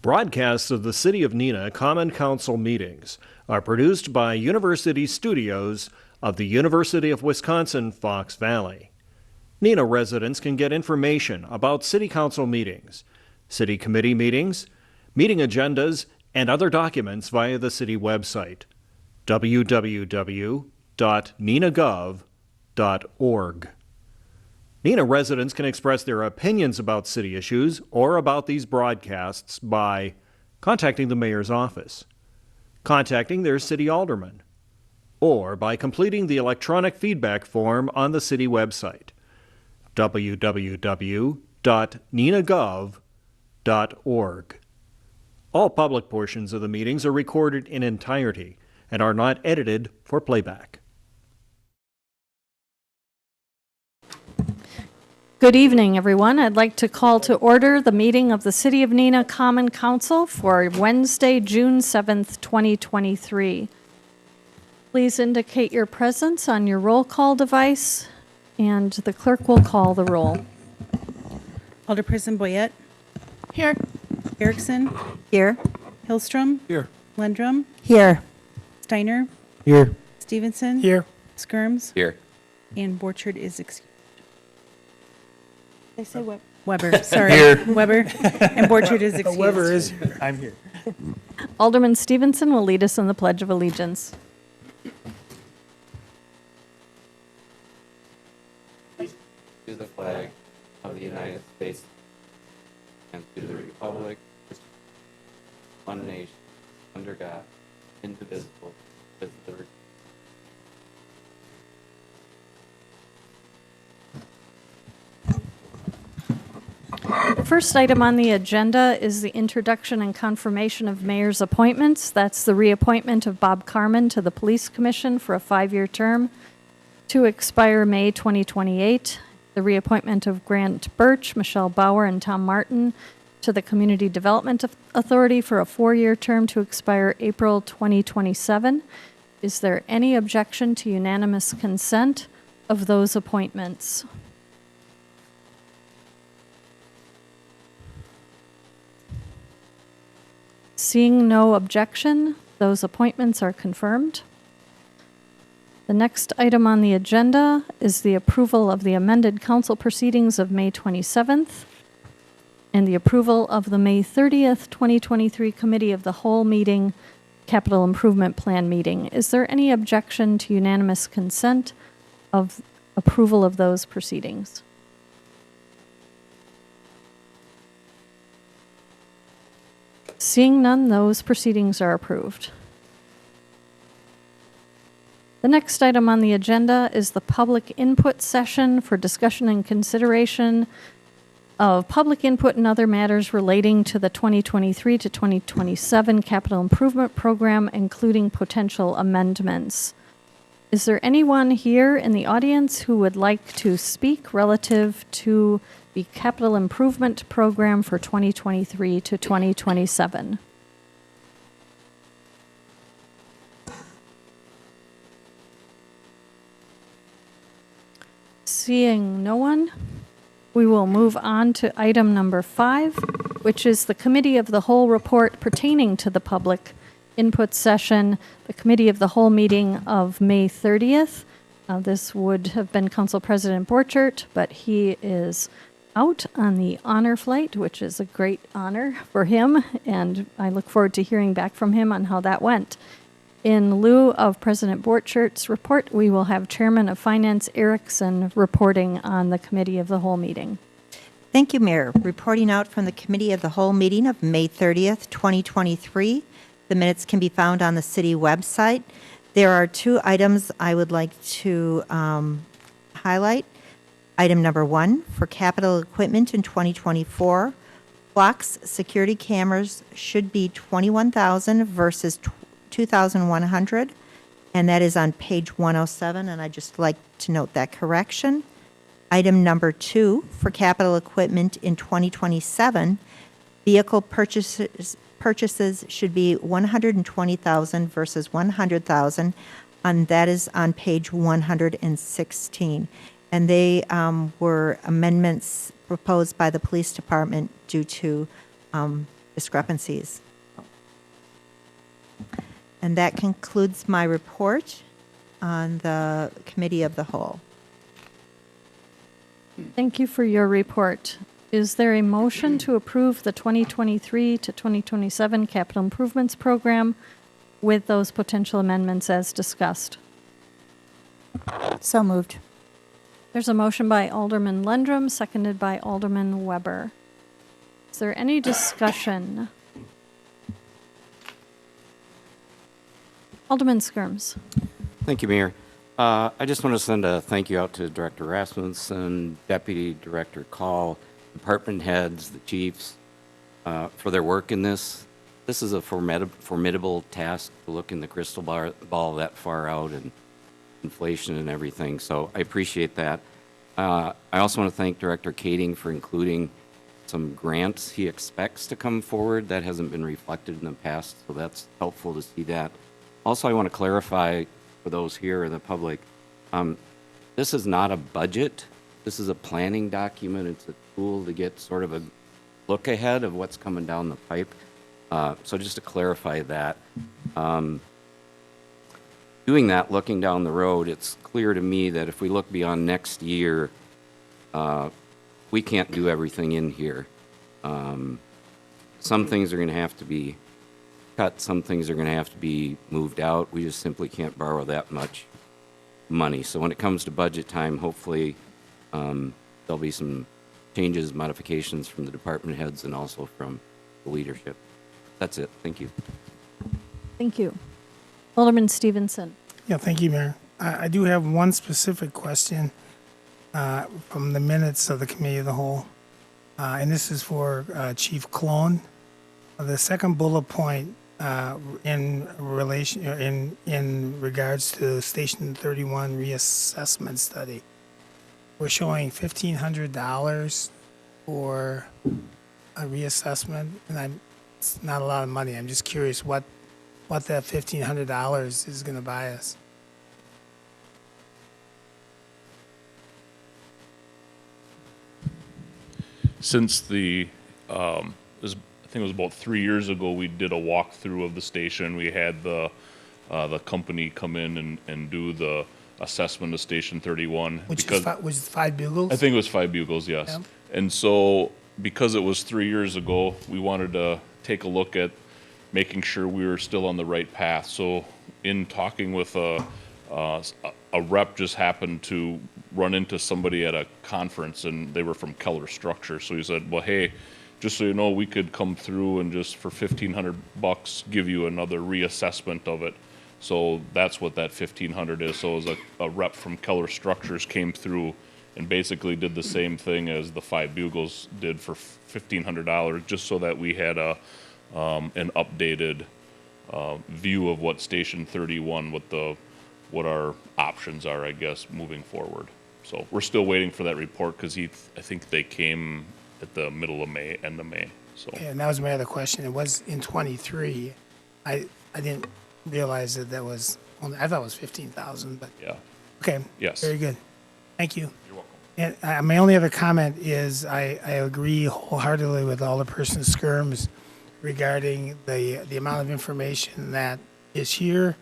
Broadcasts of the City of Neenah Common Council meetings are produced by University Studios of the University of Wisconsin-Fox Valley. Neenah residents can get information about City Council meetings, City Committee meetings, meeting agendas, and other documents via the City website, www.neenahgov.org. Neenah residents can express their opinions about city issues or about these broadcasts by contacting the mayor's office, contacting their city alderman, or by completing the electronic feedback form on the city website, www.neenahgov.org. All public portions of the meetings are recorded in entirety and are not edited for playback. Good evening, everyone. I'd like to call to order the meeting of the City of Neenah Common Council for Wednesday, June 7th, 2023. Please indicate your presence on your roll call device, and the clerk will call the roll. Alderperson Boyette. Here. Erickson. Here. Hillstrom. Here. Lendrum. Here. Steiner. Here. Stevenson. Here. Skirms. Here. And Borchard is excused. Did I say Weber? Sorry. Here. Weber. And Borchard is excused. Weber is here. I'm here. Alderman Stevenson will lead us in the Pledge of Allegiance. To the flag of the United States and to the republic, one nation, under God, indivisible, with liberty. The first item on the agenda is the introduction and confirmation of mayor's appointments. That's the reappointment of Bob Carmen to the Police Commission for a 5-year term to expire May 2028. The reappointment of Grant Birch, Michelle Bauer, and Tom Martin to the Community Development Authority for a 4-year term to expire April 2027. Is there any objection to unanimous consent of those appointments? Seeing no objection, those appointments are confirmed. The next item on the agenda is the approval of the amended council proceedings of May 27th and the approval of the May 30th, 2023 Committee of the Whole meeting, Capital Improvement Plan meeting. Is there any objection to unanimous consent of approval of those proceedings? Seeing none, those proceedings are approved. The next item on the agenda is the public input session for discussion and consideration of public input and other matters relating to the 2023 to 2027 Capital Improvement Program, including potential amendments. Is there anyone here in the audience who would like to speak relative to the Capital Improvement Program for 2023 to 2027? Seeing no one, we will move on to item number 5, which is the Committee of the Whole report pertaining to the public input session, the Committee of the Whole meeting of May 30th. This would have been Council President Borchert, but he is out on the honor flight, which is a great honor for him, and I look forward to hearing back from him on how that went. In lieu of President Borchert's report, we will have Chairman of Finance Erickson reporting on the Committee of the Whole meeting. Thank you, Mayor. Reporting out from the Committee of the Whole meeting of May 30th, 2023. The minutes can be found on the city website. There are 2 items I would like to highlight. Item number 1, for capital equipment in 2024, Flock's security cameras should be $21,000 versus $2,100, and that is on page 107, and I'd just like to note that correction. Item number 2, for capital equipment in 2027, vehicle purchases should be $120,000 versus $100,000, and that is on page 116. And they were amendments proposed by the police department due to the discrepancies. And that concludes my report on the Committee of the Whole. Thank you for your report. Is there a motion to approve the 2023 to 2027 capital improvements program with those potential amendments as discussed? So moved. There's a motion by Alderman Lendrum, seconded by Alderman Weber. Is there any discussion? Alderman Skirms. Thank you, Mayor. I just want to send a thank you out to Director Rasmussen, Deputy Director Call, department heads, the chiefs, for their work in this. This is a formidable task to look in the crystal ball that far out and inflation and everything, so I appreciate that. I also want to thank Director Kading for including some grants he expects to come forward. That hasn't been reflected in the past, so that's helpful to see that. Also, I want to clarify for those here in the public, this is not a budget. This is a planning document. It's a tool to get sort of a look ahead of what's coming down the pipe. So just to clarify that, doing that, looking down the road, it's clear to me that if we look beyond next year, we can't do everything in here. Some things are going to have to be cut, some things are going to have to be moved out. We just simply can't borrow that much money. So when it comes to budget time, hopefully there'll be some changes, modifications from the department heads and also from the leadership. That's it. Thank you. Thank you. Alderman Stevenson. Yeah, thank you, Mayor. I do have one specific question from the minutes of the Committee of the Whole, and this is for Chief Clone. The second bullet point in regards to Station 31 reassessment study, we're showing $1,500 for a reassessment, and it's not a lot of money. I'm just curious what that $1,500 is going to buy us. Since I think it was about 3 years ago, we did a walkthrough of the station. We had the company come in and do the assessment of Station 31. Which is 5 bugles? I think it was 5 bugles, yes. Yep. And so, because it was 3 years ago, we wanted to take a look at making sure we were still on the right path. So, in talking with a rep, just happened to run into somebody at a conference, and they were from Keller Structure. So he said, "Well, hey, just so you know, we could come through and just for $1,500 give you another reassessment of it." So that's what that $1,500 is. So it was a rep from Keller Structures came through and basically did the same thing as the 5 bugles did for $1,500, just so that we had an updated view of what Station 31, what our options are, I guess, moving forward. So we're still waiting for that report because I think they came at the middle of May, end of May. So. Yeah, and that was my other question. It was in 23. I didn't realize that was, I thought it was 15,000, but. Yeah. Okay. Yes. Very good. Thank you. You're welcome. And my only other comment is I agree wholeheartedly with Alderperson Skirms regarding the amount of information that is here.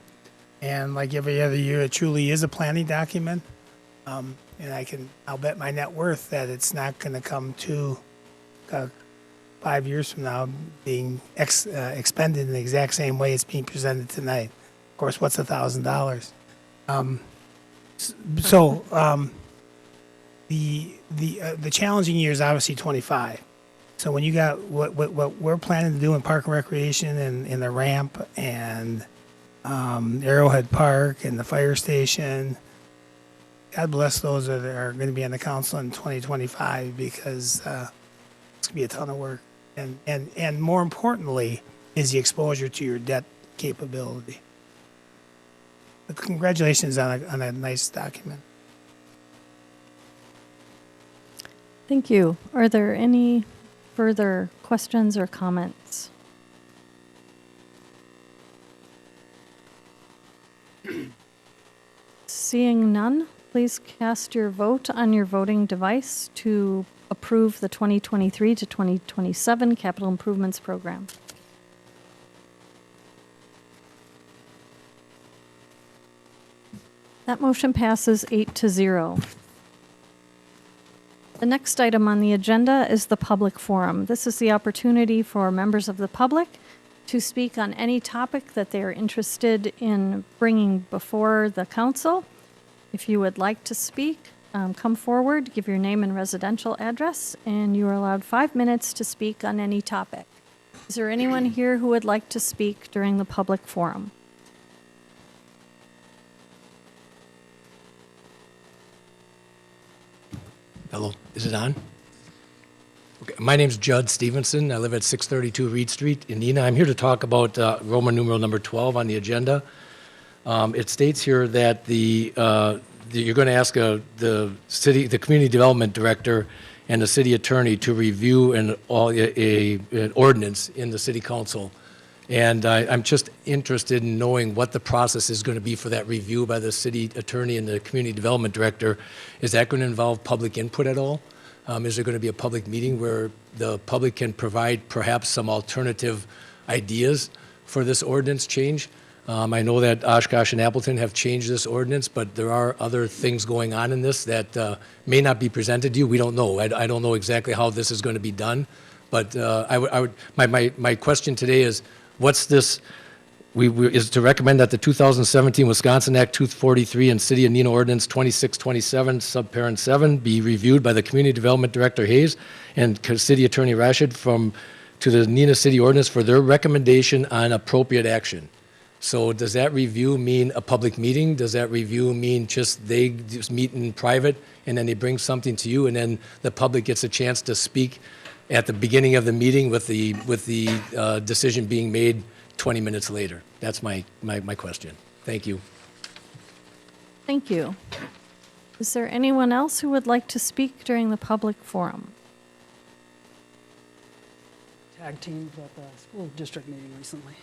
And like every other year, it truly is a planning document. And I'll bet my net worth that it's not going to come to 5 years from now being expended in the exact same way it's being presented tonight. Of course, what's $1,000? The challenging year is obviously 25. So when you got what we're planning to do in Park and Recreation and in the ramp and Arrowhead Park and the fire station, God bless those that are going to be on the council in 2025 because it's going to be a ton of work. And more importantly is the exposure to your debt capability. But congratulations on a nice document. Thank you. Are there any further questions or comments? Seeing none, please cast your vote on your voting device to approve the 2023 to 2027 capital improvements program. That motion passes 8-0. The next item on the agenda is the public forum. This is the opportunity for members of the public to speak on any topic that they are interested in bringing before the council. If you would like to speak, come forward, give your name and residential address, and you are allowed 5 minutes to speak on any topic. Is there anyone here who would like to speak during the public forum? Hello, is it on? Okay, my name's Judd Stevenson. I live at 632 Reed Street in Neenah. I'm here to talk about Roman numeral number 12 on the agenda. It states here that you're going to ask the community development director and the city attorney to review an ordinance in the city council. And I'm just interested in knowing what the process is going to be for that review by the city attorney and the community development director. Is that going to involve public input at all? Is there going to be a public meeting where the public can provide perhaps some alternative ideas for this ordinance change? I know that Oshkosh and Appleton have changed this ordinance, but there are other things going on in this that may not be presented to you. We don't know. I don't know exactly how this is going to be done. But my question today is, what's this? Is to recommend that the 2017 Wisconsin Act 243 and City of Neenah Ordinance 2627, subparent 7, be reviewed by the Community Development Director Hayes and City Attorney Rashid to the Neenah City Ordinance for their recommendation on appropriate action. So does that review mean a public meeting? Does that review mean they just meet in private and then they bring something to you and then the public gets a chance to speak at the beginning of the meeting with the decision being made 20 minutes later? That's my question. Thank you. Thank you. Is there anyone else who would like to speak during the public forum? Tag teamed at the school district meeting recently.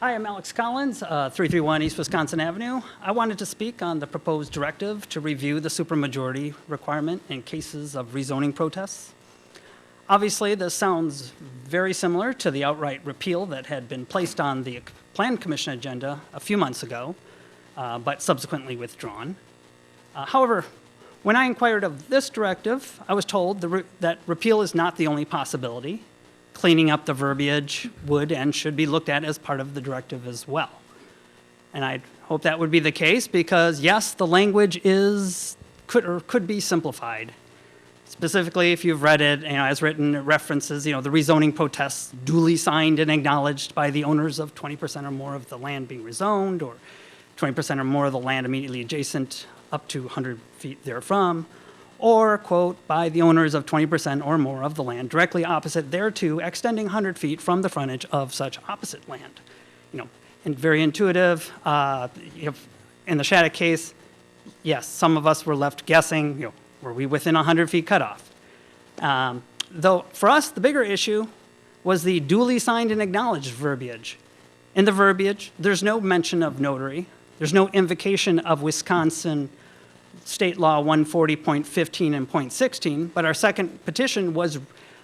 Hi, I'm Alex Collins, 331 East Wisconsin Avenue. I wanted to speak on the proposed directive to review the supermajority requirement in cases of rezoning protests. Obviously, this sounds very similar to the outright repeal that had been placed on the Plan Commission agenda a few months ago, but subsequently withdrawn. However, when I inquired of this directive, I was told that repeal is not the only possibility. Cleaning up the verbiage would and should be looked at as part of the directive as well. And I hope that would be the case because, yes, the language could be simplified. Specifically, if you've read it, as written, it references, the rezoning protests duly signed and acknowledged by the owners of 20% or more of the land being rezoned, or 20% or more of the land immediately adjacent up to 100 feet therefrom, or, quote, by the owners of 20% or more of the land directly opposite thereto, extending 100 feet from the frontage of such opposite land. And very intuitive. In the Shattuck case, yes, some of us were left guessing, were we within 100 feet cutoff? Though for us, the bigger issue was the duly signed and acknowledged verbiage. In the verbiage, there's no mention of notary. There's no invocation of Wisconsin State Law 140.15 and .16, but our second petition was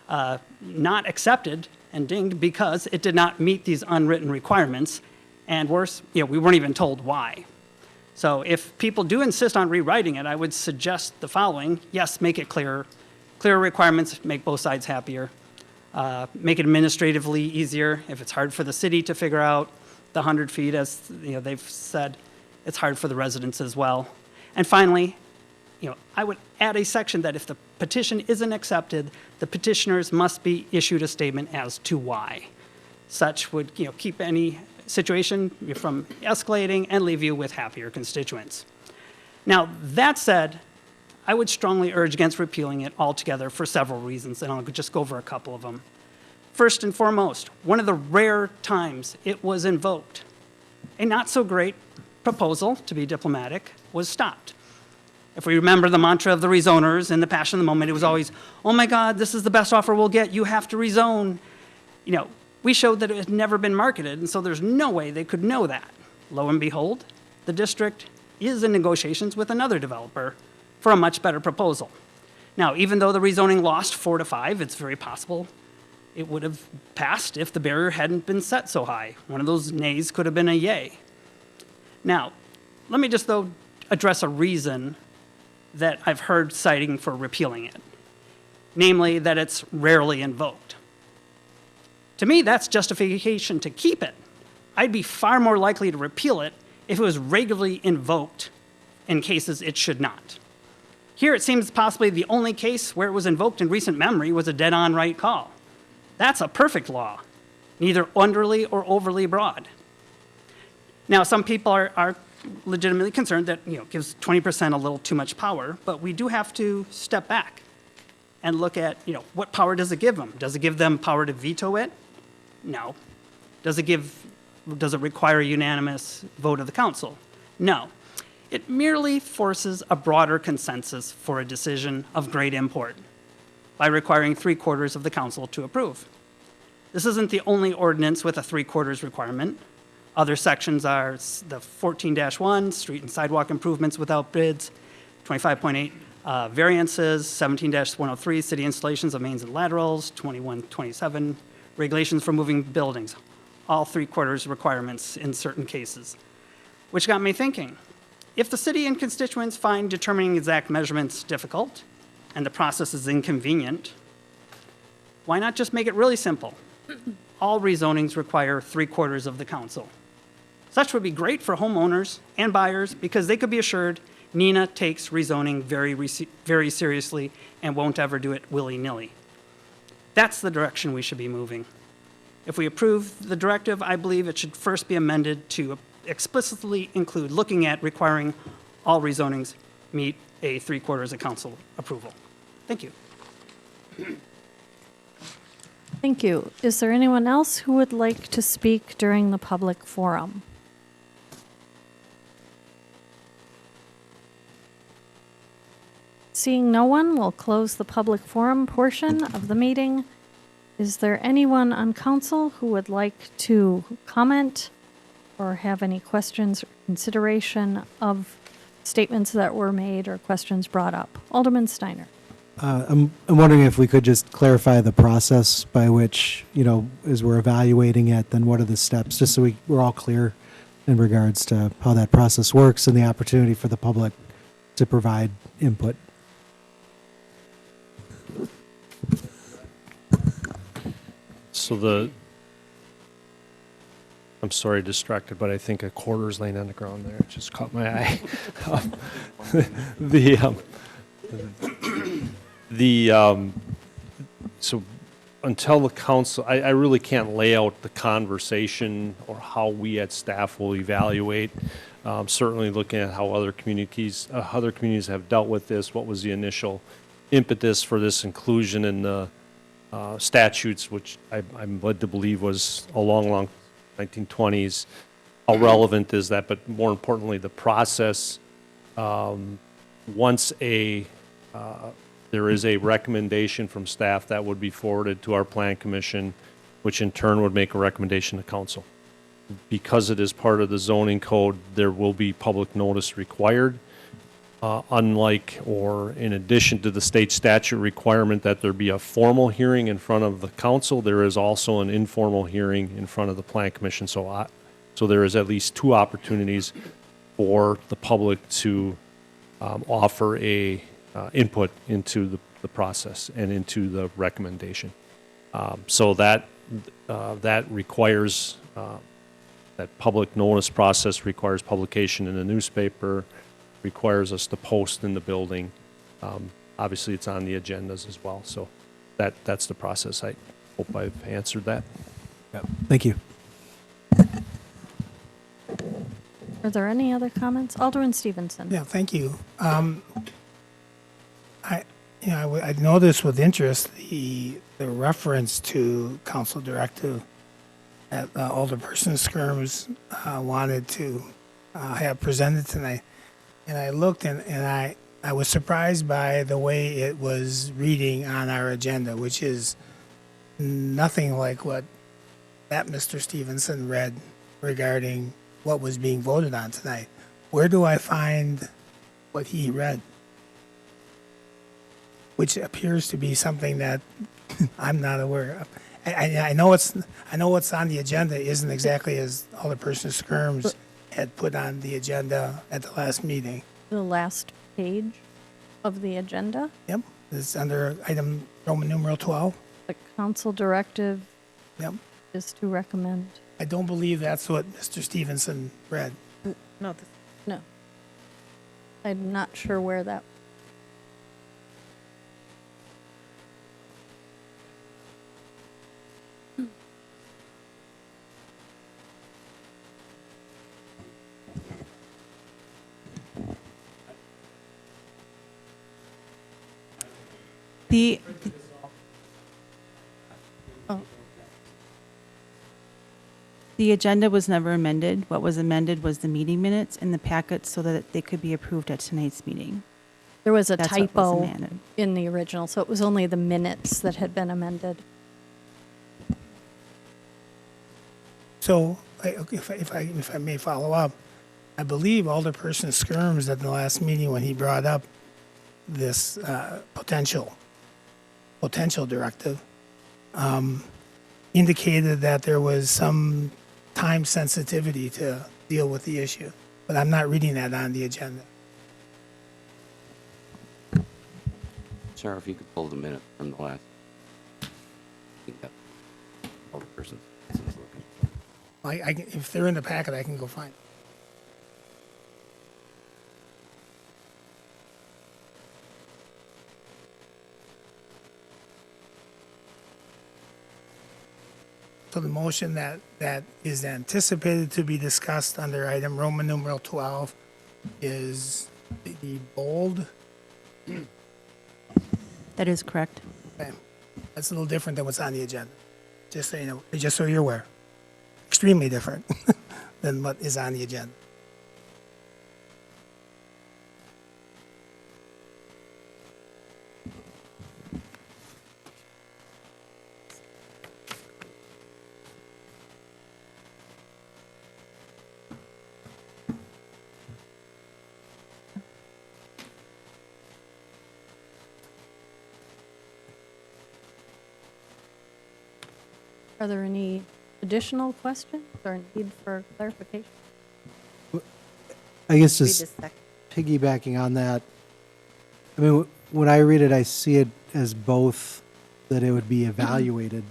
not accepted and dinged because it did not meet these unwritten requirements, and worse, we weren't even told why. So if people do insist on rewriting it, I would suggest the following. Yes, make it clearer. Clearer requirements make both sides happier. Make it administratively easier. If it's hard for the city to figure out the 100 feet, as they've said, it's hard for the residents as well. And finally, I would add a section that if the petition isn't accepted, the petitioners must be issued a statement as to why. Such would keep any situation from escalating and leave you with happier constituents. Now, that said, I would strongly urge against repealing it altogether for several reasons, and I'll just go over a couple of them. First and foremost, one of the rare times it was invoked, a not-so-great proposal, to be diplomatic, was stopped. If we remember the mantra of the rezoners in the passion of the moment, it was always, oh my God, this is the best offer we'll get, you have to rezone. We showed that it had never been marketed, and so there's no way they could know that. Lo and behold, the district is in negotiations with another developer for a much better proposal. Now, even though the rezoning lost 4-5, it's very possible it would have passed if the barrier hadn't been set so high. One of those nays could have been a yay. Now, let me just, though, address a reason that I've heard citing for repealing it, namely that it's rarely invoked. To me, that's justification to keep it. I'd be far more likely to repeal it if it was regularly invoked in cases it should not. Here, it seems possibly the only case where it was invoked in recent memory was a dead-on right call. That's a perfect law, neither underly or overly broad. Now, some people are legitimately concerned that, gives 20% a little too much power, but we do have to step back and look at, what power does it give them? Does it give them power to veto it? No. Does it require a unanimous vote of the council? No. It merely forces a broader consensus for a decision of great import by requiring 3/4 of the council to approve. This isn't the only ordinance with a 3/4 requirement. Other sections are the 14-1, street and sidewalk improvements without bids, 25.8 variances, 17-103, city installations of mains and laterals, 2127, regulations for moving buildings, all 3/4 requirements in certain cases. Which got me thinking, if the city and constituents find determining exact measurements difficult and the process is inconvenient, why not just make it really simple? All rezonings require 3/4 of the council. Such would be great for homeowners and buyers because they could be assured Neenah takes rezoning very seriously and won't ever do it willy-nilly. That's the direction we should be moving. If we approve the directive, I believe it should first be amended to explicitly include looking at requiring all rezonings meet a 3/4 of council approval. Thank you. Thank you. Is there anyone else who would like to speak during the public forum? Seeing no one, we'll close the public forum portion of the meeting. Is there anyone on council who would like to comment or have any questions or consideration of statements that were made or questions brought up? Alderman Steiner. I'm wondering if we could just clarify the process by which, as we're evaluating it, then what are the steps, just so we're all clear in regards to how that process works and the opportunity for the public to provide input. So I'm sorry, distracted, but I think a quarter's laying on the ground there. It just caught my eye. So until the council, I really can't lay out the conversation or how we at staff will evaluate. Certainly looking at how other communities have dealt with this. What was the initial impetus for this inclusion in the statutes, which I'm led to believe was a long 1920s. How relevant is that? But more importantly, the process. Once there is a recommendation from staff that would be forwarded to our plan commission, which in turn would make a recommendation to council. Because it is part of the zoning code, there will be public notice required. Unlike or in addition to the state statute requirement that there be a formal hearing in front of the council, there is also an informal hearing in front of the plan commission. So there is at least 2 opportunities for the public to offer a input into the process and into the recommendation. So that requires that public notice process requires publication in the newspaper, requires us to post in the building. Obviously, it's on the agendas as well. So that's the process. I hope I've answered that. Yep. Thank you. Are there any other comments? Alderman Stevenson. Yeah, thank you. I noticed with interest the reference to council directive that Alderperson Skirms wanted to have presented tonight. And I looked and I was surprised by the way it was reading on our agenda, which is nothing like what that Mr. Stevenson read regarding what was being voted on tonight. Where do I find what he read? which appears to be something that I'm not aware of. I know what's on the agenda isn't exactly as Alderperson Skirms had put on the agenda at the last meeting. The last page of the agenda, Yep, it's under item Roman numeral 12. the council directive Yep. is to recommend. I don't believe that's what Mr. Stevenson read. No, No. I'm not sure where that. the, Oh, the agenda was never amended. What was amended was the meeting minutes and the packets so that they could be approved at tonight's meeting. there was a That's what was typo amended. in the original, so it was only the minutes that had been amended. So, if I may follow up, I believe Alderperson Skirms at the last meeting when he brought up this potential directive, indicated that there was some time sensitivity to deal with the issue, but I'm not reading that on the agenda. Sarah, if you could pull the minute from the last. I think that all the persons looking. If they're in the packet, I can go find it. So the motion that is anticipated to be discussed under item Roman numeral 12 is the bold. That is correct. Okay. That's a little different than what's on the agenda. Just so you know, just so you're aware. Extremely different than what is on the agenda. Are there any additional questions or need for clarification? I guess Read just this sec- piggybacking on that, I mean, when I read it, I see it as both that it would be evaluated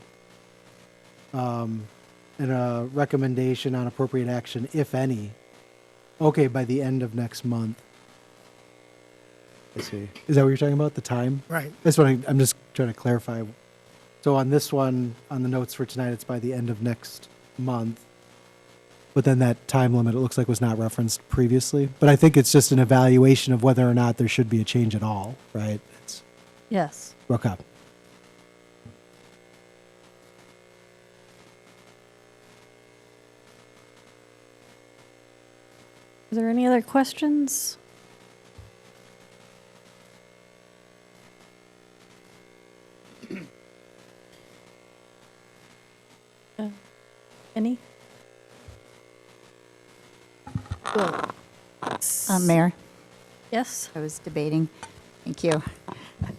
and a recommendation on appropriate action, if any. Okay, by the end of next month. I see. Is that what you're talking about? The time? Right. I'm just trying to clarify. So on this one, on the notes for tonight, it's by the end of next month. But then that time limit, it looks like, was not referenced previously. But I think it's just an evaluation of whether or not there should be a change at all, right? It's Yes. okay. Are there any other questions? Any? Well, Mayor, yes? I was debating. Thank you.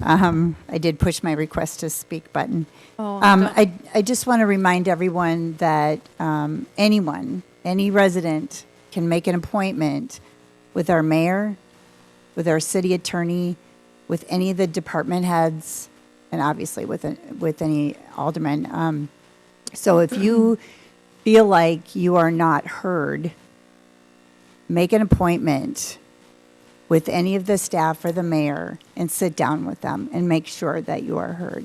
I did push my request to speak button. Oh, I just want to remind everyone that anyone, any resident can make an appointment with our mayor, with our city attorney, with any of the department heads, and obviously with any alderman. So if you feel like you are not heard, make an appointment with any of the staff or the mayor and sit down with them and make sure that you are heard.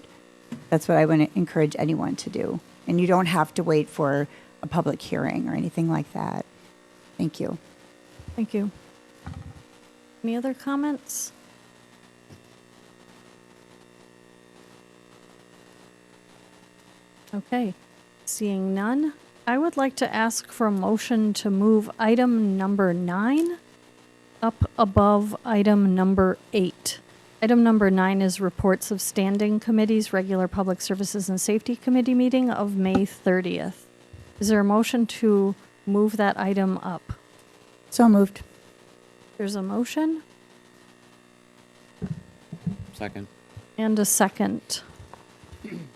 That's what I want to encourage anyone to do. And you don't have to wait for a public hearing or anything like that. Thank you. Thank you. Any other comments? Okay, seeing none, I would like to ask for a motion to move item number 9 up above item number 8. Item number 9 is reports of standing committees, regular public services and safety committee meeting of May 30th. Is there a motion to move that item up? So moved. There's a motion. Second. And a second. And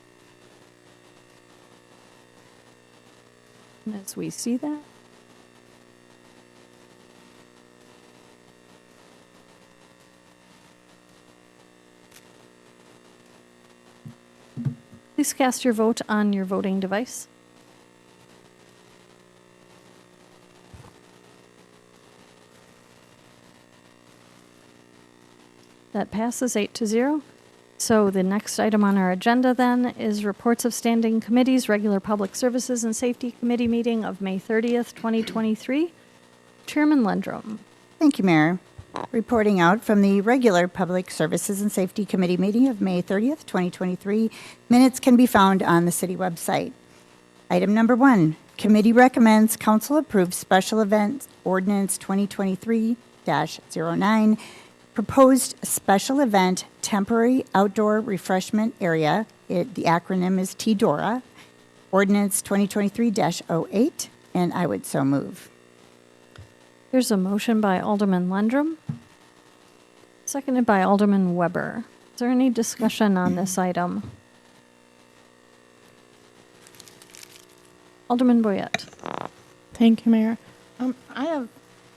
as we see that. Please cast your vote on your voting device. That passes 8-0. So the next item on our agenda then is reports of standing committees, regular Public Services and Safety Committee meeting of May 30th, 2023. Chairman Lendrum. Thank you, Mayor. Reporting out from the regular Public Services and Safety Committee meeting of May 30th, 2023. Minutes can be found on the city website. Item number 1, committee recommends council approve special event ordinance 2023-09, proposed special event temporary outdoor refreshment area. The acronym is TDORA, ordinance 2023-08, and I would so move. There's a motion by Alderman Lendrum, seconded by Alderman Weber. Is there any discussion on this item? Alderman Boyette. Thank you, Mayor. I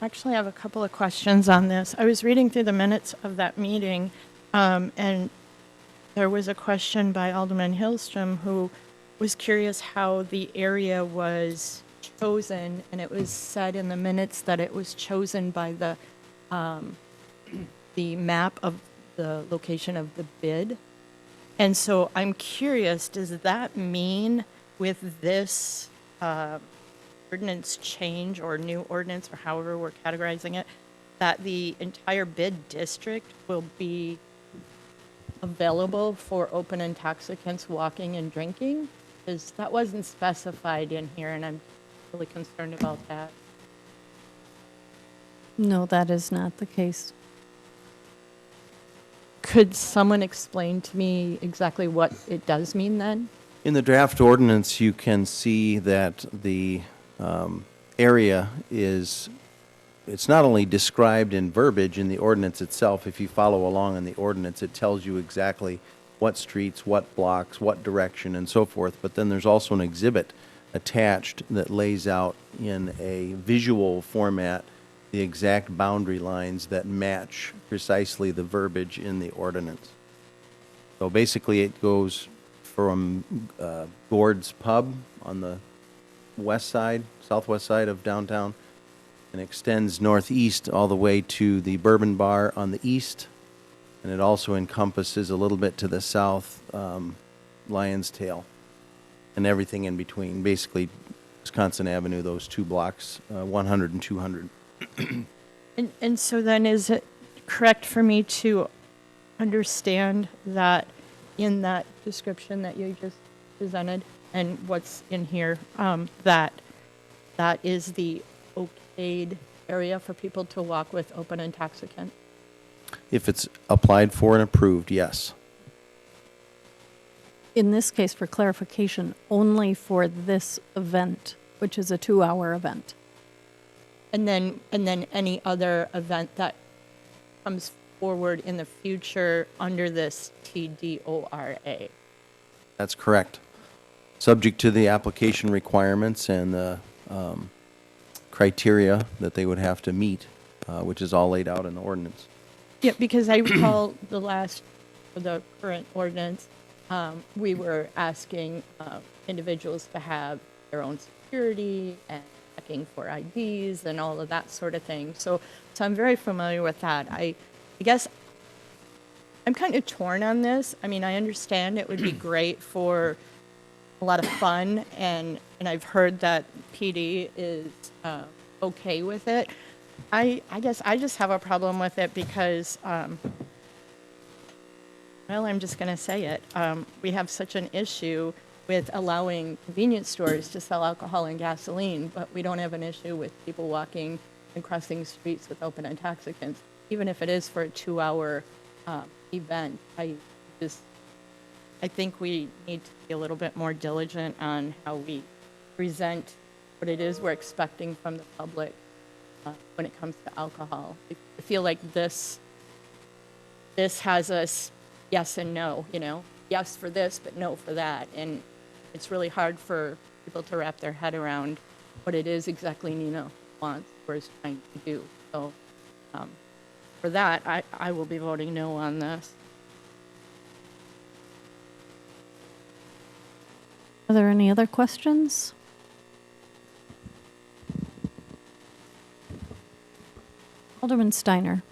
actually have a couple of questions on this. I was reading through the minutes of that meeting, and there was a question by Alderman Hillstrom who was curious how the area was chosen, and it was said in the minutes that it was chosen by the map of the location of the bid. And so I'm curious, does that mean with this ordinance change or new ordinance or however we're categorizing it, that the entire bid district will be available for open intoxicants walking and drinking? Because that wasn't specified in here, and I'm really concerned about that. No, that is not the case. Could someone explain to me exactly what it does mean then? In the draft ordinance, you can see that the area is, it's not only described in verbiage in the ordinance itself. If you follow along in the ordinance, it tells you exactly what streets, what blocks, what direction, and so forth. But then there's also an exhibit attached that lays out in a visual format the exact boundary lines that match precisely the verbiage in the ordinance. So basically it goes from Gord's Pub on the west side, southwest side of downtown, and extends northeast all the way to the Bourbon Bar on the east, and it also encompasses a little bit to the south, Lion's Tail, and everything in between, basically Wisconsin Avenue, those two blocks, 100 and 200. And so then is it correct for me to understand that in that description that you just presented and what's in here, that is the okayed area for people to walk with open intoxicant? If it's applied for and approved, yes. In this case, for clarification, only for this event, which is a 2-hour event. And then any other event that comes forward in the future under this TDORA. That's correct. Subject to the application requirements and the criteria that they would have to meet, which is all laid out in the ordinance. Yeah, because I recall the current ordinance, we were asking individuals to have their own security and checking for IDs and all of that sort of thing. So I'm very familiar with that. I guess I'm kind of torn on this. I mean, I understand it would be great for a lot of fun, and I've heard that PD is okay with it. I guess I just have a problem with it because, well, I'm just going to say it. We have such an issue with allowing convenience stores to sell alcohol and gasoline, but we don't have an issue with people walking and crossing streets with open intoxicants, even if it is for a 2-hour event. I think we need to be a little bit more diligent on how we present what it is we're expecting from the public when it comes to alcohol. I feel like this has us yes and no, yes for this, but no for that. And it's really hard for people to wrap their head around what it is exactly Neenah wants or is trying to do. So for that, I will be voting no on this. Are there any other questions? Alderman Steiner.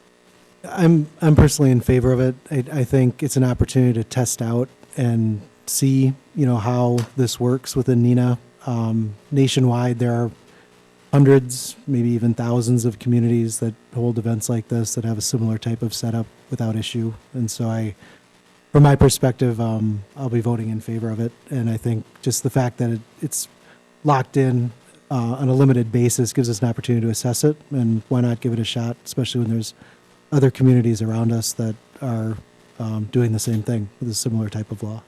I'm personally in favor of it. I think it's an opportunity to test out and see, how this works within Neenah. Nationwide, there are hundreds, maybe even thousands of communities that hold events like this that have a similar type of setup without issue. And so from my perspective, I'll be voting in favor of it. And I think just the fact that it's locked in on a limited basis gives us an opportunity to assess it. And why not give it a shot, especially when there's other communities around us that are doing the same thing with a similar type of law.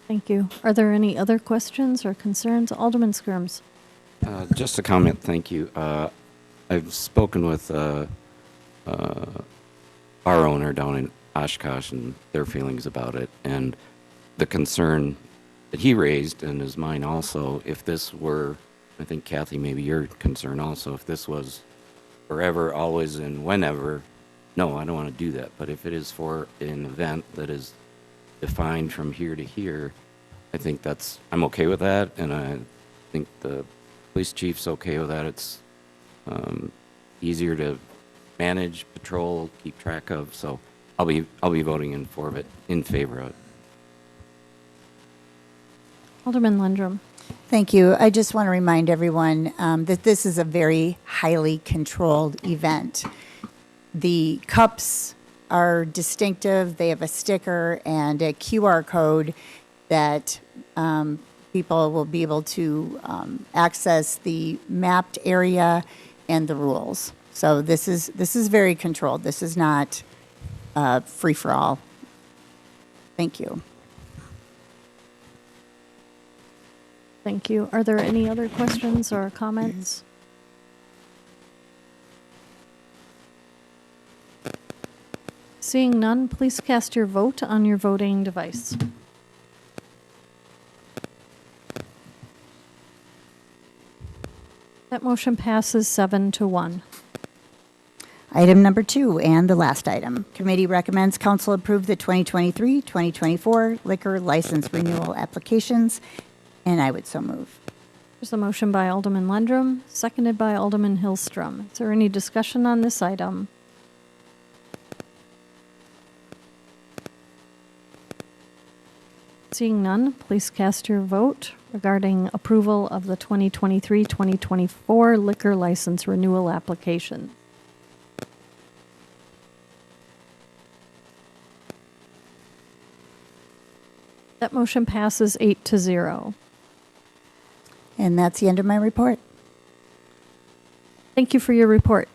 Thank you. Are there any other questions or concerns? Alderman Skirms. Just a comment, thank you. I've spoken with our owner down in Oshkosh and their feelings about it, and the concern that he raised, and is mine also, if this were, I think Kathy, maybe your concern also, if this was forever, always, and whenever, no, I don't want to do that. But if it is for an event that is defined from here to here, I think I'm okay with that, and I think the police chief's okay with that. It's easier to manage, patrol, keep track of, so I'll be voting in favor of it. Alderman Lundrum. Thank you. I just want to remind everyone that this is a very highly controlled event. The cups are distinctive. They have a sticker and a QR code that people will be able to access the mapped area and the rules. So this is very controlled. This is not free for all. Thank you. Thank you. Are there any other questions or comments? Seeing none, please cast your vote on your voting device. That motion passes 7-1. Item number 2, and the last item. Committee recommends council approve the 2023-2024 liquor license renewal applications, and I would so move. There's a motion by Alderman Lundrum, seconded by Alderman Hillstrom. Is there any discussion on this item? Seeing none, please cast your vote regarding approval of the 2023-2024 liquor license renewal application. That motion passes 8-0. And that's the end of my report. Thank you for your report.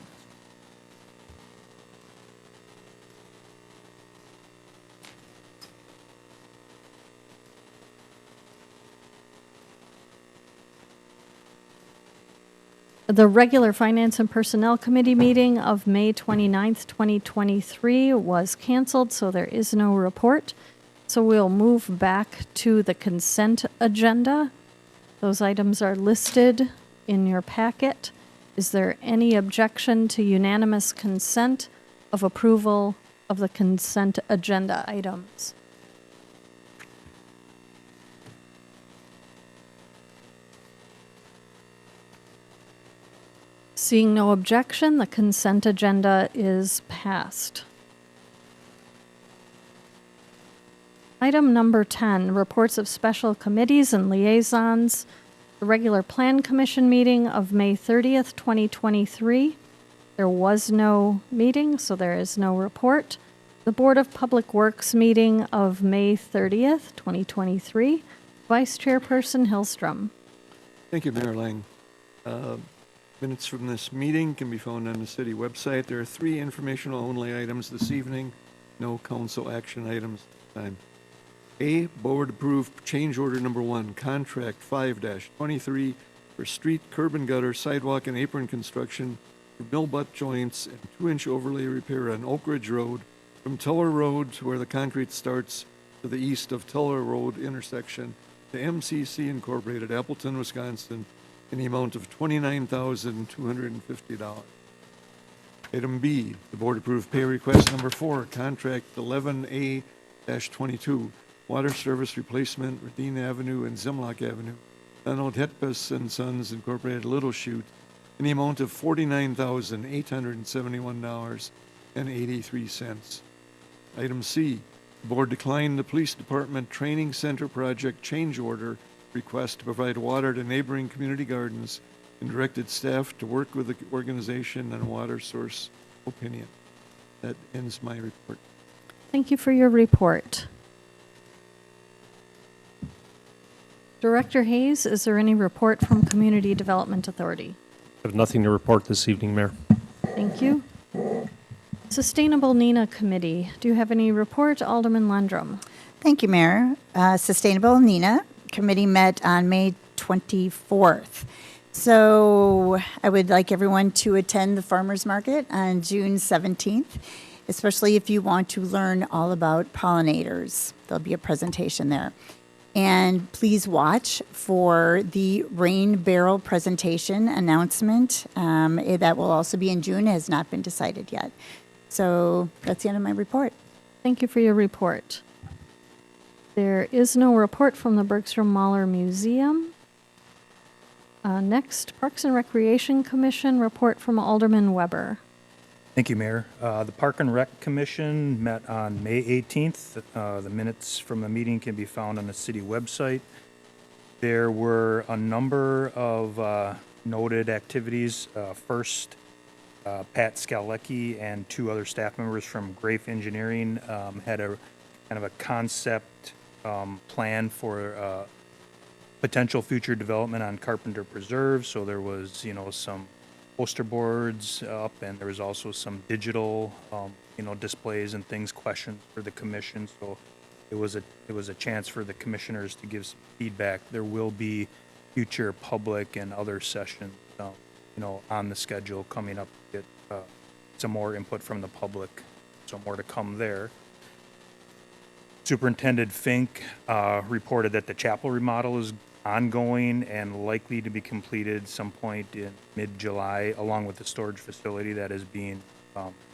The regular Finance and Personnel Committee meeting of May 29th, 2023 was canceled, so there is no report. So we'll move back to the consent agenda. Those items are listed in your packet. Is there any objection to unanimous consent of approval of the consent agenda items? Seeing no objection, the consent agenda is passed. Item number 10, reports of special committees and liaisons. The regular Plan Commission meeting of May 30th, 2023. There was no meeting, so there is no report. The Board of Public Works meeting of May 30th, 2023. Vice Chairperson Hillstrom. Thank you, Mayor Lang. Minutes from this meeting can be found on the city website. There are 3 informational only items this evening, no council action items this time. A, board approved change order number 1, contract 5-23 for street, curb and gutter, sidewalk and apron construction for mill butt joints and 2-inch overlay repair on Oak Ridge Road from Tiller Road to where the concrete starts to the east of Tiller Road intersection to MCC Incorporated, Appleton, Wisconsin, in the amount of $29,250. Item B, the board approved pay request number 4, contract 11A-22, water service replacement, Radine Avenue and Zimlock Avenue, Donald Hetbus and Sons Incorporated, Little Chute, in the amount of $49,871.83. Item C, the board declined the police department training center project change order request to provide water to neighboring community gardens and directed staff to work with the organization on water source opinion. That ends my report. Thank you for your report. Director Hayes, is there any report from Community Development Authority? I have nothing to report this evening, Mayor. Thank you. Sustainable Neenah Committee, do you have any report? Alderman Landrum. Thank you, Mayor. Sustainable Neenah Committee met on May 24th. So I would like everyone to attend the farmers market on June 17th, especially if you want to learn all about pollinators. There'll be a presentation there. And please watch for the rain barrel presentation announcement. That will also be in June. It has not been decided yet. So that's the end of my report. Thank you for your report. There is no report from the Bergstrom Mahler Museum. Next, Parks and Recreation Commission report from Alderman Weber. Thank you, Mayor. The Park and Rec Commission met on May 18th. The minutes from the meeting can be found on the city website. There were a number of noted activities. First, Pat Skalecki and 2 other staff members from Grafe Engineering had a kind of a concept plan for potential future development on Carpenter Preserve. So there was, some poster boards up, and there was also some digital, displays and things, questions for the commission. So it was a chance for the commissioners to give some feedback. There will be future public and other sessions, on the schedule coming up to get some more input from the public. So more to come there. Superintendent Fink reported that the chapel remodel is ongoing and likely to be completed some point in mid-July, along with the storage facility that is being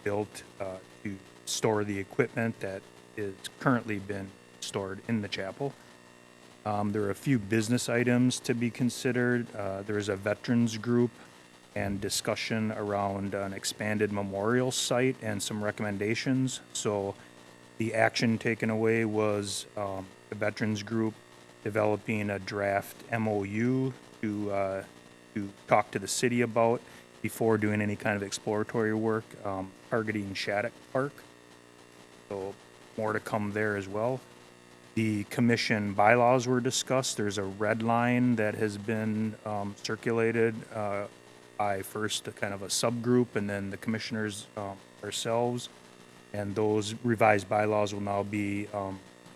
built to store the equipment that is currently been stored in the chapel. There are a few business items to be considered. There is a veterans group and discussion around an expanded memorial site and some recommendations. So the action taken away was the veterans group developing a draft MOU to talk to the city about before doing any kind of exploratory work, targeting Shattuck Park. So more to come there as well. The commission bylaws were discussed. There's a red line that has been circulated by first a kind of a subgroup and then the commissioners ourselves. And those revised bylaws will now be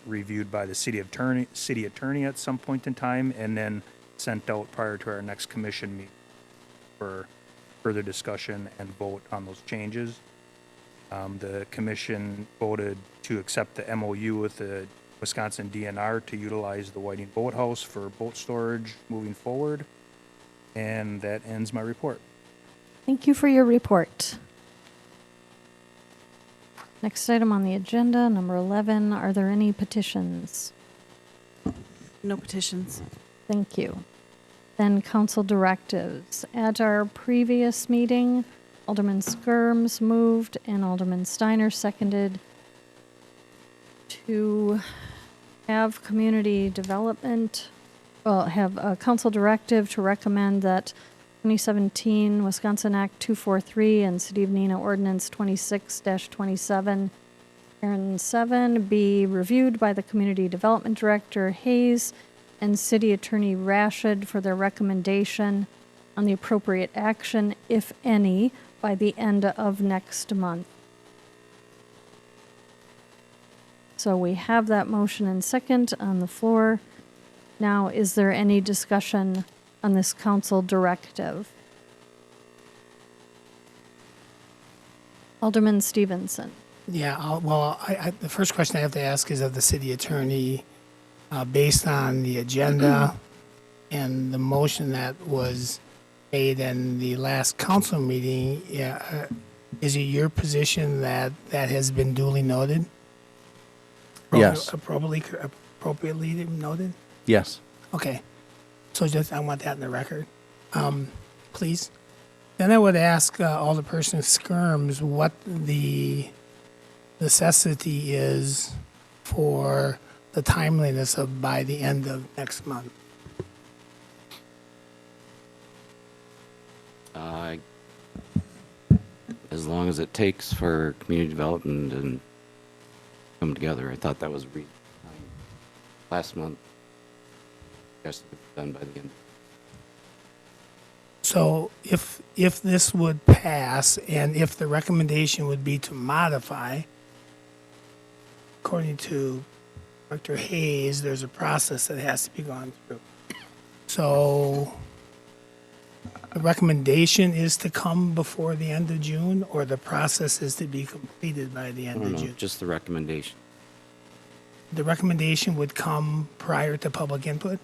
reviewed by the city attorney at some point in time, and then sent out prior to our next commission meeting for further discussion and vote on those changes. The commission voted to accept the MOU with the Wisconsin DNR to utilize the Whiting Boathouse for boat storage moving forward. And that ends my report. Thank you for your report. Next item on the agenda, number 11, are there any petitions? No petitions. Thank you. Then council directives. At our previous meeting, Alderman Skirms moved and Alderman Steiner seconded to have community development, have a council directive to recommend that 2017 Wisconsin Act 243 and City of Neenah Ordinance 26-27 Aaron 7 be reviewed by the Community Development Director Hayes and City Attorney Rashid for their recommendation on the appropriate action, if any, by the end of next month. So we have that motion and second on the floor. Now, is there any discussion on this council directive? Alderman Stevenson. Yeah, the first question I have to ask is of the city attorney, based on the agenda and the motion that was made in the last council meeting, is it your position that that has been duly noted? Yes. Appropriately noted? Yes. Okay. So just, I want that in the record, please. Then I would ask Alderperson Skirms what the necessity is for the timeliness of by the end of next month. As long as it takes for community development and come together. I thought that was last month. Has to be done by the end. So if this would pass and if the recommendation would be to modify, according to Dr. Hayes, there's a process that has to be gone through. So the recommendation is to come before the end of June, or the process is to be completed by the end of June? Just the recommendation. The recommendation would come prior to public input?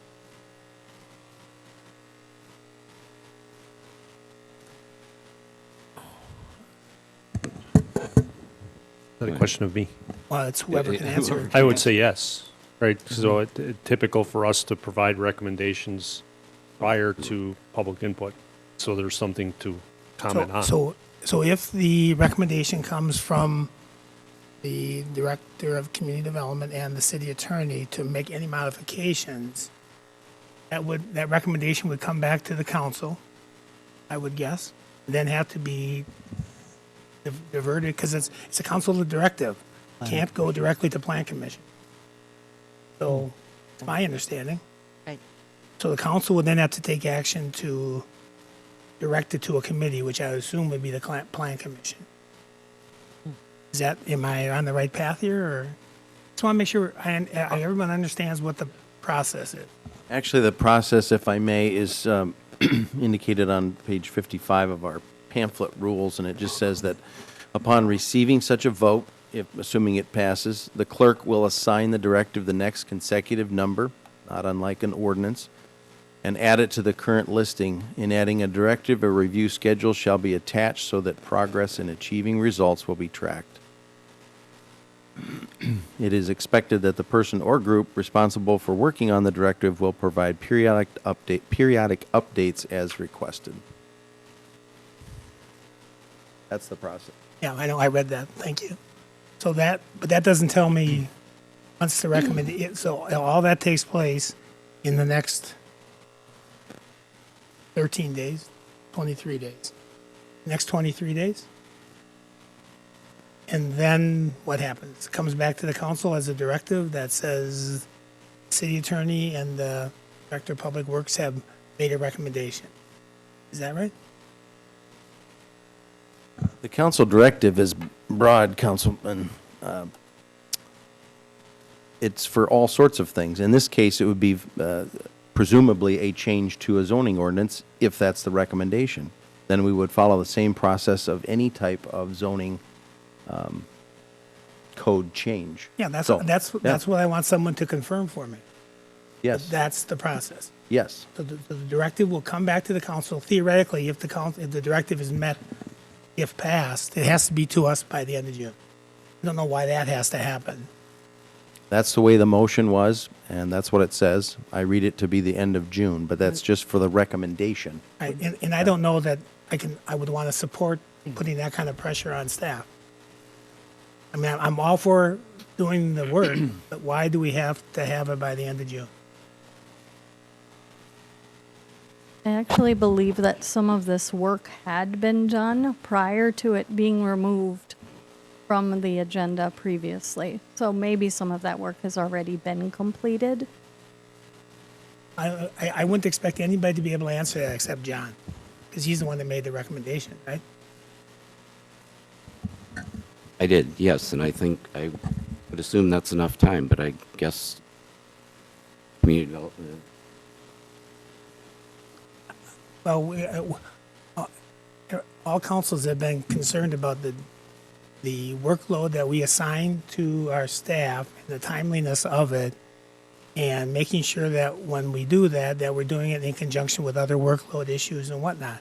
Is that a question of me? Well, it's whoever can answer it. I would say yes, right? So it's typical for us to provide recommendations prior to public input, so there's something to comment on. So if the recommendation comes from the Director of Community Development and the city attorney to make any modifications, that recommendation would come back to the council, I would guess, then have to be diverted, because it's a council directive. Can't go directly to Plan Commission. So, it's my understanding. Right. So the council would then have to take action to direct it to a committee, which I assume would be the Plan Commission. Am I on the right path here, or? Just want to make sure everyone understands what the process is. Actually, the process, if I may, is indicated on page 55 of our pamphlet rules, and it just says that upon receiving such a vote, assuming it passes, the clerk will assign the directive the next consecutive number, not unlike an ordinance, and add it to the current listing. In adding a directive, a review schedule shall be attached so that progress in achieving results will be tracked. It is expected that the person or group responsible for working on the directive will provide periodic updates as requested. That's the process. Yeah, I know, I read that, thank you. But that doesn't tell me, once the recommendation, so all that takes place in the next 13 days, 23 days. Next 23 days? And then what happens? It comes back to the council as a directive that says city attorney and the director of public works have made a recommendation. Is that right? The council directive is broad, Councilman. It's for all sorts of things. In this case, it would be presumably a change to a zoning ordinance, if that's the recommendation. Then we would follow the same process of any type of zoning code change. Yeah, that's what I want someone to confirm for me. Yes. That's the process. Yes. So the directive will come back to the council. Theoretically, if the directive is met, if passed, it has to be to us by the end of June. I don't know why that has to happen. That's the way the motion was, and that's what it says. I read it to be the end of June, but that's just for the recommendation. Right, and I don't know that I would want to support putting that kind of pressure on staff. I mean, I'm all for doing the work, but why do we have to have it by the end of June? I actually believe that some of this work had been done prior to it being removed from the agenda previously. So maybe some of that work has already been completed. I wouldn't expect anybody to be able to answer that except John, because he's the one that made the recommendation, right? I did, yes, and I think I would assume that's enough time, but I guess community development. Well, all councils have been concerned about the workload that we assign to our staff, the timeliness of it, and making sure that when we do that, that we're doing it in conjunction with other workload issues and whatnot.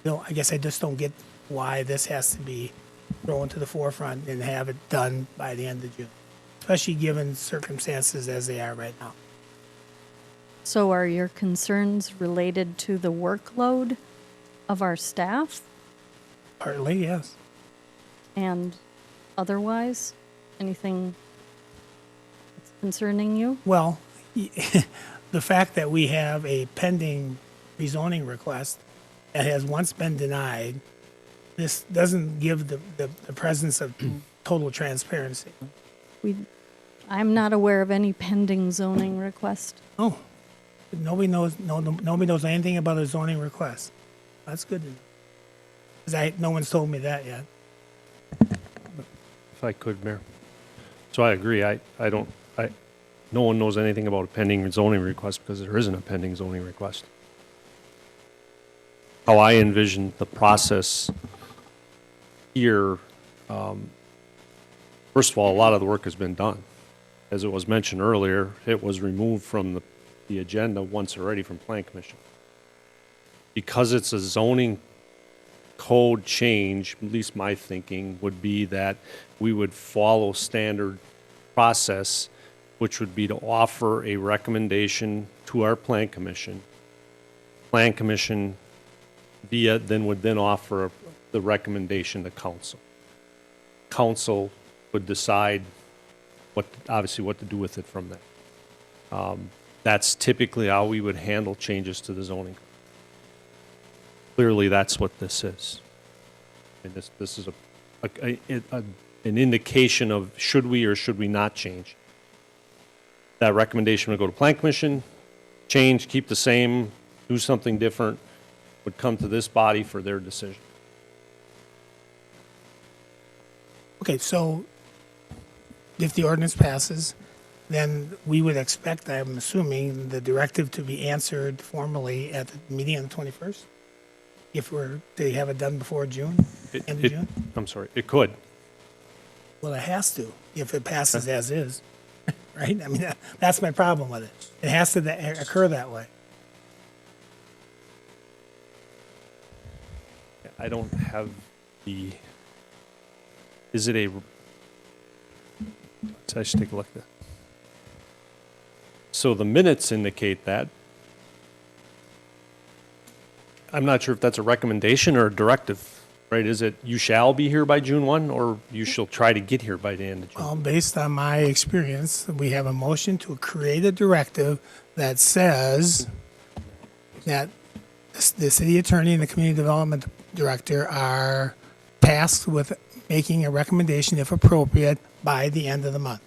I guess I just don't get why this has to be thrown to the forefront and have it done by the end of June, especially given circumstances as they are right now. So are your concerns related to the workload of our staff Partly, yes. and otherwise? Anything that's concerning you? Well, the fact that we have a pending rezoning request that has once been denied, this doesn't give the presence of total transparency. I'm not aware of any pending zoning request. Oh, nobody knows. Nobody knows anything about a zoning request. That's good to know. 'Cause no one's told me that yet. If I could, Mayor. So I agree. No one knows anything about a pending zoning request because there isn't a pending zoning request. How I envision the process here, first of all, a lot of the work has been done. As it was mentioned earlier, it was removed from the agenda once already from Plan Commission. Because it's a zoning code change, at least my thinking would be that we would follow standard process, which would be to offer a recommendation to our Plan Commission. Plan Commission would then offer the recommendation to council. Council would decide obviously what to do with it from there. That's typically how we would handle changes to the zoning. Clearly, that's what this is. And this is an indication of should we or should we not change. That recommendation would go to Plan Commission, change, keep the same, do something different, would come to this body for their decision. Okay, so if the ordinance passes, then we would expect, I'm assuming, the directive to be answered formally at the meeting on the 21st? If they have it done before June, end of June? I'm sorry, it could. Well, it has to, if it passes as is, right? I mean, that's my problem with it. It has to occur that way. I don't have I should take a look at that. So the minutes indicate that. I'm not sure if that's a recommendation or a directive, right? Is it you shall be here by June 1 or you shall try to get here by the end of June? Well, based on my experience, we have a motion to create a directive that says that the city attorney and the community development director are tasked with making a recommendation, if appropriate, by the end of the month.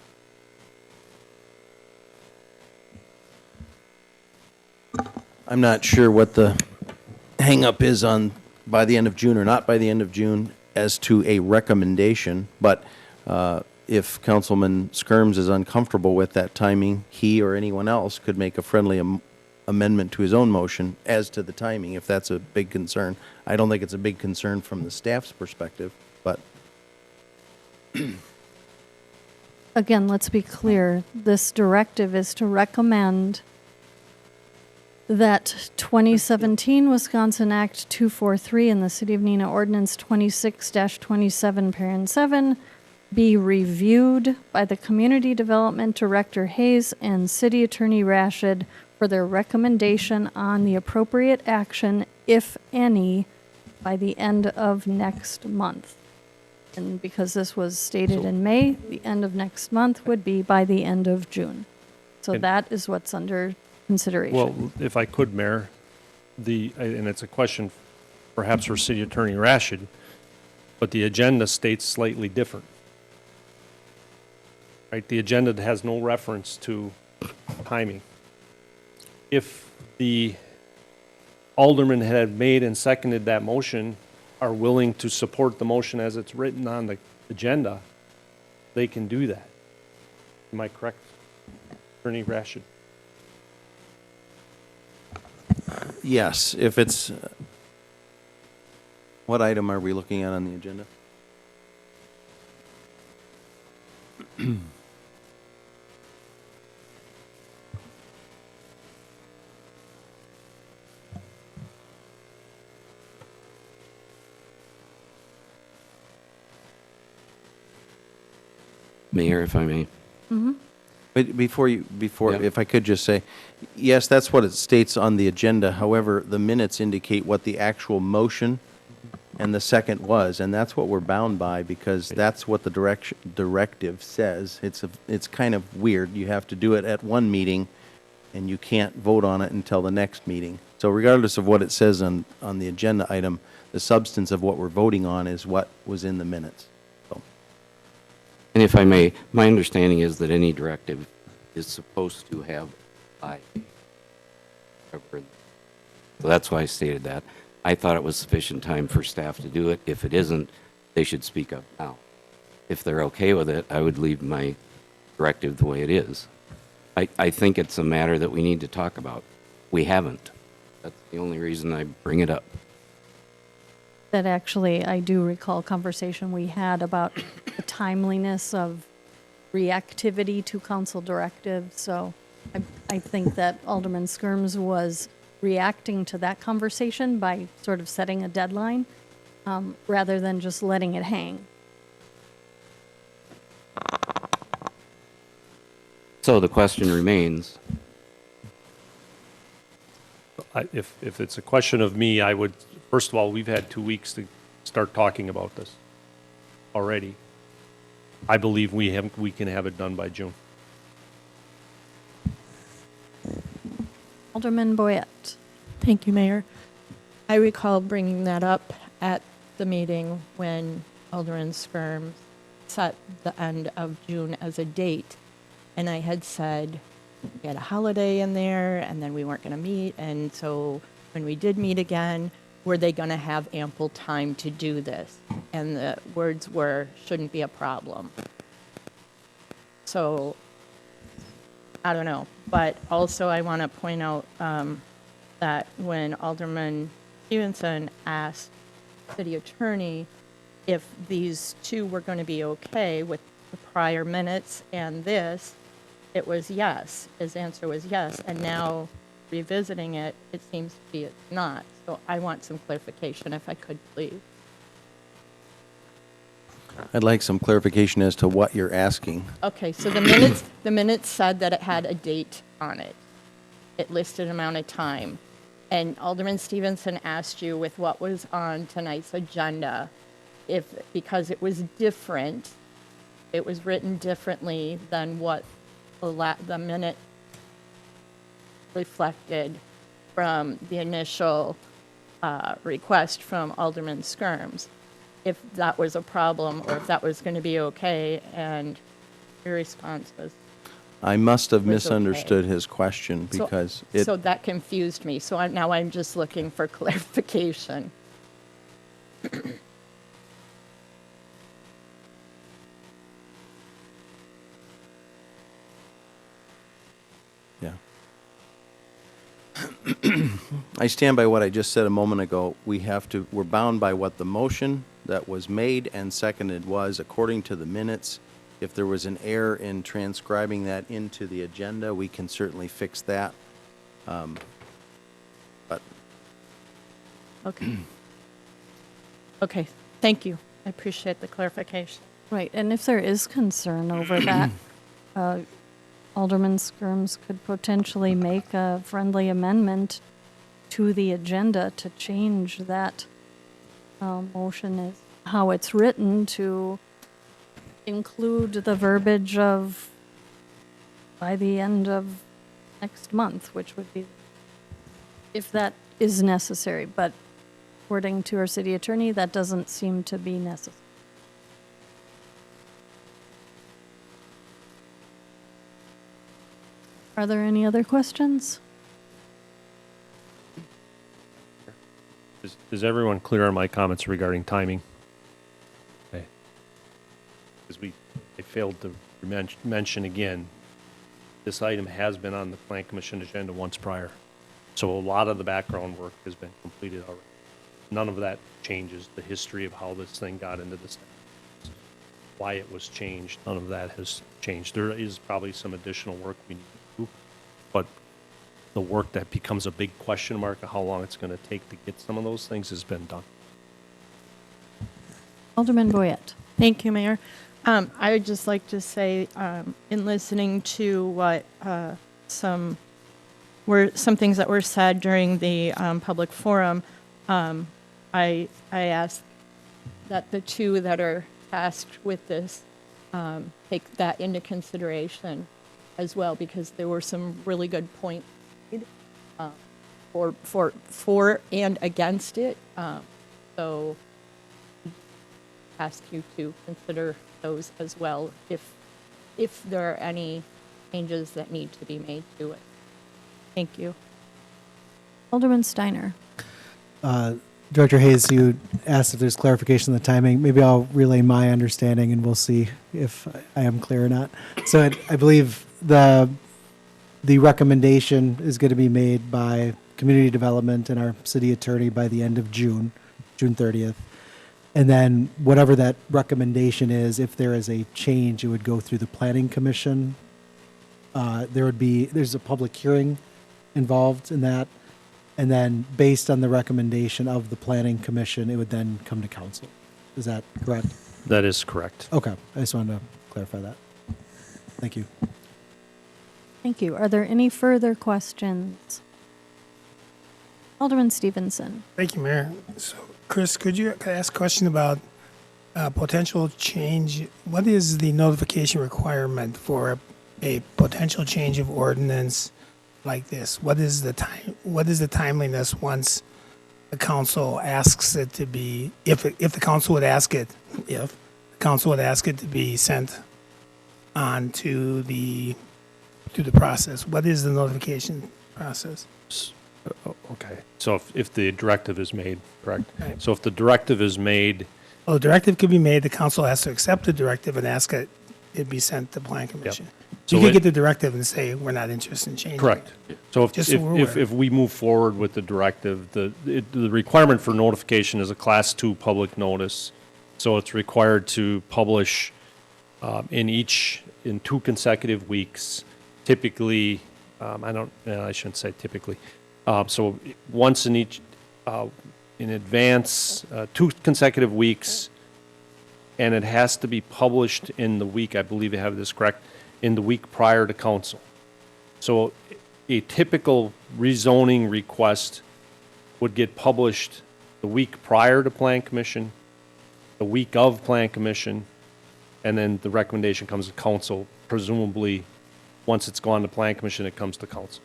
I'm not sure what the hang-up is on by the end of June or not by the end of June as to a recommendation, but if Councilman Skirms is uncomfortable with that timing, he or anyone else could make a friendly amendment to his own motion as to the timing, if that's a big concern. I don't think it's a big concern from the staff's perspective, but... Again, let's be clear. This directive is to recommend that 2017 Wisconsin Act 243 and the City of Neenah Ordinance 26-27, parent 7, be reviewed by the Community Development Director Hayes and City Attorney Rashid for their recommendation on the appropriate action, if any, by the end of next month. And because this was stated in May, the end of next month would be by the end of June. So that is what's under consideration. Well, if I could, Mayor, and it's a question perhaps for City Attorney Rashid, but the agenda states slightly different. Right? The agenda has no reference to timing. If the aldermen had made and seconded that motion, are willing to support the motion as it's written on the agenda, they can do that. Am I correct, Attorney Rashid? Yes, if it's... what item are we looking at on the agenda? Mayor, if I may. But before, Yeah. if I could just say, yes, that's what it states on the agenda. However, the minutes indicate what the actual motion and the second was, and that's what we're bound by because that's what the directive says. It's kind of weird. You have to do it at one meeting, and you can't vote on it until the next meeting. So regardless of what it says on the agenda item, the substance of what we're voting on is what was in the minutes. So. And if I may, my understanding is that any directive is supposed to have by. So that's why I stated that. I thought it was sufficient time for staff to do it. If it isn't, they should speak up now. If they're okay with it, I would leave my directive the way it is. I think it's a matter that we need to talk about. We haven't. That's the only reason I bring it up. That actually, I do recall a conversation we had about the timeliness of reactivity to council directives. So I think that Alderman Skirms was reacting to that conversation by sort of setting a deadline rather than just letting it hang. So the question remains. If it's a question of me, I would, first of all, we've had 2 weeks to start talking about this already. I believe we can have it done by June. Alderman Boyette. Thank you, Mayor. I recall bringing that up at the meeting when Alderman Skirms set the end of June as a date. And I had said we had a holiday in there and then we weren't going to meet. And so when we did meet again, were they going to have ample time to do this? And the words were, shouldn't be a problem. So I don't know. But also I want to point out that when Alderman Stevenson asked city attorney if these two were going to be okay with the prior minutes and this, it was yes. His answer was yes. And now revisiting it, it seems to be it's not. So I want some clarification if I could, please. I'd like some clarification as to what you're asking. Okay, so the minutes said that it had a date on it. It listed amount of time. And Alderman Stevenson asked you with what was on tonight's agenda, if, because it was different, it was written differently than what the minute reflected from the initial request from Alderman Skirms, if that was a problem or if that was going to be okay, and your response was, I must have was misunderstood okay. his question So- because so that confused me. So now I'm just looking for clarification. Yeah. I stand by what I just said a moment ago. We're bound by what the motion that was made and seconded was according to the minutes. If there was an error in transcribing that into the agenda, we can certainly fix that. But Okay. Okay, thank you. I appreciate the clarification. Right, and if there is concern over that, Alderman Skirms could potentially make a friendly amendment to the agenda to change that motion as how it's written to include the verbiage of by the end of next month, which would be, if that is necessary. But according to our city attorney, that doesn't seem to be necessary. Are there any other questions? Is everyone clear on my comments regarding timing? Okay. Because I failed to mention again, this item has been on the Plan Commission agenda once prior. So a lot of the background work has been completed already. None of that changes the history of how this thing got into this. why it was changed. None of that has changed. There is probably some additional work we need to do, but the work that becomes a big question mark of how long it's going to take to get some of those things has been done. Alderman Boyette. Thank you, Mayor. I would just like to say, in listening to what some things that were said during the public forum, I asked that the two that are tasked with this take that into consideration as well, because there were some really good points made, for and against it. So ask you to consider those as well if there are any changes that need to be made to it. Thank you. Alderman Steiner. Director Hayes, you asked if there's clarification on the timing. Maybe I'll relay my understanding and we'll see if I am clear or not. So I believe the recommendation is going to be made by Community Development and our city attorney by the end of June 30th. And then whatever that recommendation is, if there is a change, it would go through the Planning Commission. There's a public hearing involved in that. And then based on the recommendation of the Planning Commission, it would then come to council. Is that correct? That is correct. Okay. I just wanted to clarify that. Thank you. Thank you. Are there any further questions? Alderman Stevenson. Thank you, Mayor. So, Chris, could I ask a question about potential change? What is the notification requirement for a potential change of ordinance like this? What is the timeliness once the council asks it to be, if the council would ask it to be sent on to the process? What is the notification process? Okay. So if the directive is made, correct? Right. So if the directive is made, Well, the directive could be made, the council has to accept the directive and ask it be sent to the Plan Commission. So You could it- get the directive and say, we're not interested in changing. correct. So Just so we're aware. if we move forward with the directive, the requirement for notification is a Class 2 public notice. So it's required to publish in 2 consecutive weeks, typically, I shouldn't say typically. So once in each, in advance, 2 consecutive weeks, and it has to be published in the week, I believe you have this correct, in the week prior to council. So a typical rezoning request would get published the week prior to Plan Commission, the week of Plan Commission, and then the recommendation comes to council. Presumably, once it's gone to Plan Commission, it comes to council.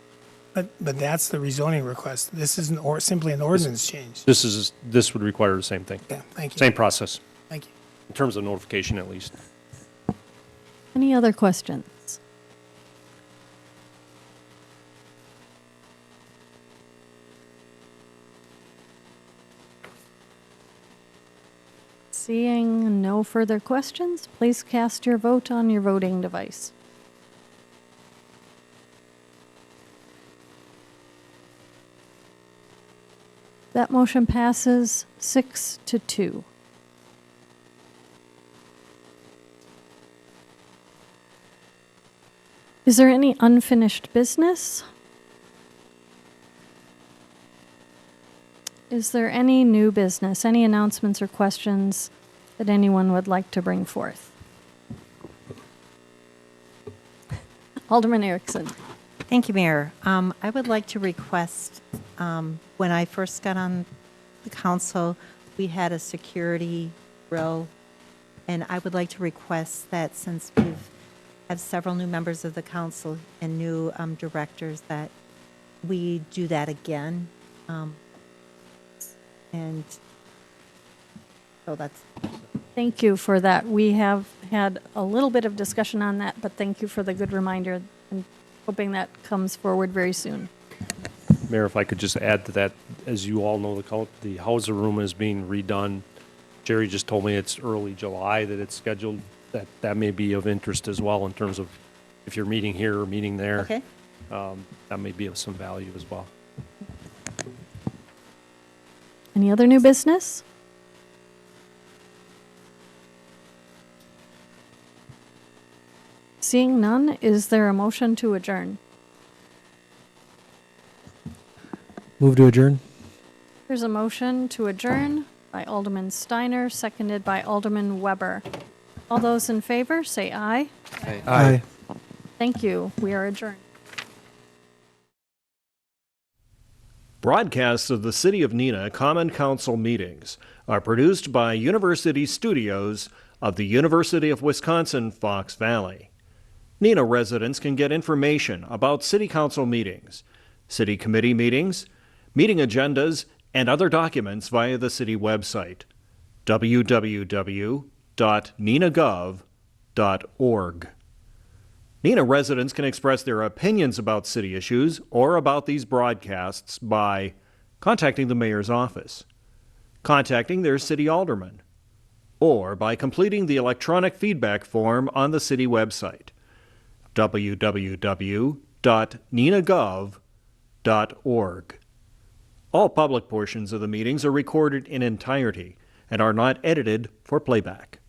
But that's the rezoning request. This isn't simply an ordinance change. This would require the same thing. Yeah, thank you. Same process, Thank you. in terms of notification at least. Any other questions? Seeing no further questions, please cast your vote on your voting device. That motion passes 6-2. Is there any unfinished business? Is there any new business, any announcements or questions that anyone would like to bring forth? Alderman Erickson. Thank you, Mayor. I would like to request, when I first got on the council, we had a security drill, and I would like to request that since we have several new members of the council and new directors, that we do that again. And so that's... Thank you for that. We have had a little bit of discussion on that, but thank you for the good reminder, and hoping that comes forward very soon. Mayor, if I could just add to that, as you all know, the Hauser room is being redone. Jerry just told me it's early July that it's scheduled. That may be of interest as well in terms of if you're meeting here or meeting there. Okay. That may be of some value as well. Any other new business? Seeing none, is there a motion to adjourn? Move to adjourn? There's a motion to adjourn by Alderman Steiner, seconded by Alderman Weber. All those in favor, say aye. Aye. Thank you. We are adjourned. Broadcasts of the City of Neenah Common Council meetings are produced by University Studios of the University of Wisconsin, Fox Valley. Neenah residents can get information about City Council meetings, City Committee meetings, meeting agendas, and other documents via the City website, www.neenahgov.org. Neenah residents can express their opinions about city issues or about these broadcasts by contacting the mayor's office, contacting their city alderman, or by completing the electronic feedback form on the city website, www.neenahgov.org. All public portions of the meetings are recorded in entirety and are not edited for playback.